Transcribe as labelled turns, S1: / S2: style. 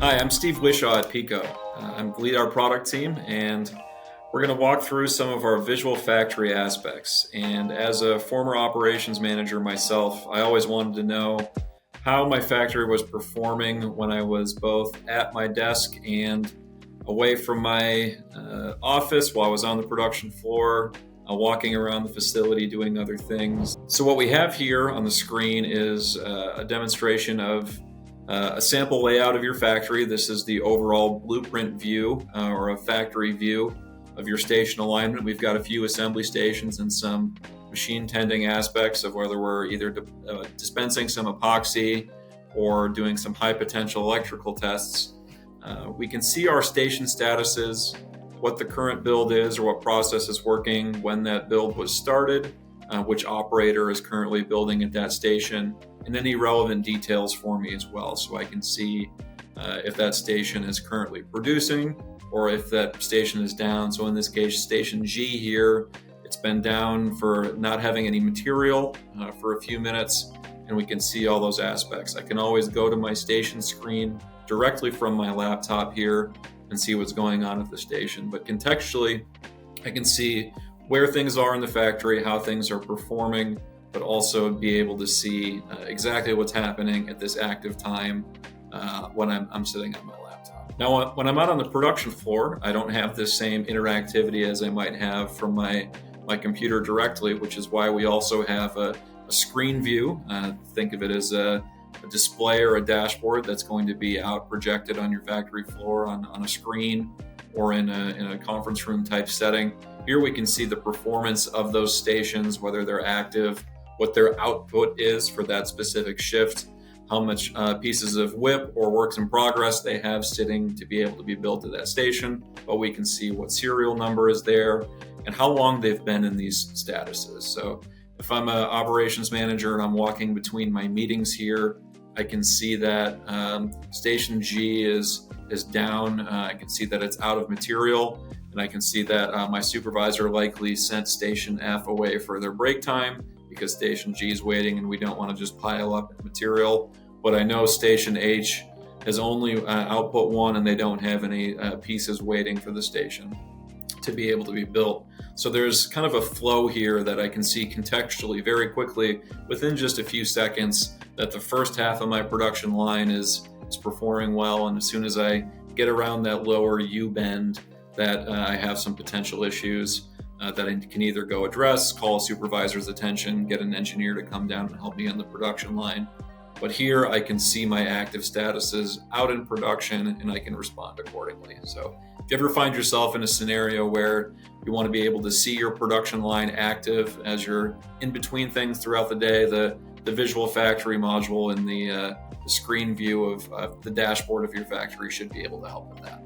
S1: Hi, I'm Steve Wishaw at Pico. I'm lead our product team, and we're going to walk through some of our visual factory aspects. And as a former operations manager myself, I always wanted to know how my factory was performing when I was both at my desk and away from my office while I was on the production floor, walking around the facility doing other things. So what we have here on the screen is a demonstration of a sample layout of your factory. This is the overall blueprint view or a factory view of your station alignment. We've got a few assembly stations and some machine tending aspects of whether we're either dispensing some epoxy or doing some high potential electrical tests. We can see our station statuses, what the current build is or what process is working, when that build was started, which operator is currently building at that station, and any relevant details for me as well, so I can see if that station is currently producing or if that station is down. So in this case, station G here, it's been down for not having any material for a few minutes, and we can see all those aspects. I can always go to my station screen directly from my laptop here and see what's going on at the station. But contextually, I can see where things are in the factory, how things are performing, but also be able to see exactly what's happening at this active time when I'm sitting on my laptop. Now, when I'm out on the production floor, I don't have the same interactivity as I might have from my computer directly, which is why we also have a screen view. Think of it as a display or a dashboard that's going to be out projected on your factory floor on a screen or in a conference room type setting. Here we can see the performance of those stations, whether they're active, what their output is for that specific shift, how much pieces of WIP or works in progress they have sitting to be able to be built at that station. But we can see what serial number is there and how long they've been in these statuses. So if I'm an operations manager and I'm walking between my meetings here, I can see that station G is down. I can see that it's out of material, and I can see that my supervisor likely sent station F away for their break time because station G is waiting and we don't want to just pile up material. But I know station H has only output one and they don't have any pieces waiting for the station to be able to be built. So there's kind of a flow here that I can see contextually very quickly within just a few seconds that the first half of my production line is performing well, and as soon as I get around that lower U bend, that I have some potential issues that I can either go address, call a supervisor's attention, get an engineer to come down and help me on the production line. But here I can see my active statuses out in production and I can respond accordingly. So if you ever find yourself in a scenario where you want to be able to see your production line active as you're in between things throughout the day, the visual factory module and the screen view of the dashboard of your factory should be able to help with that.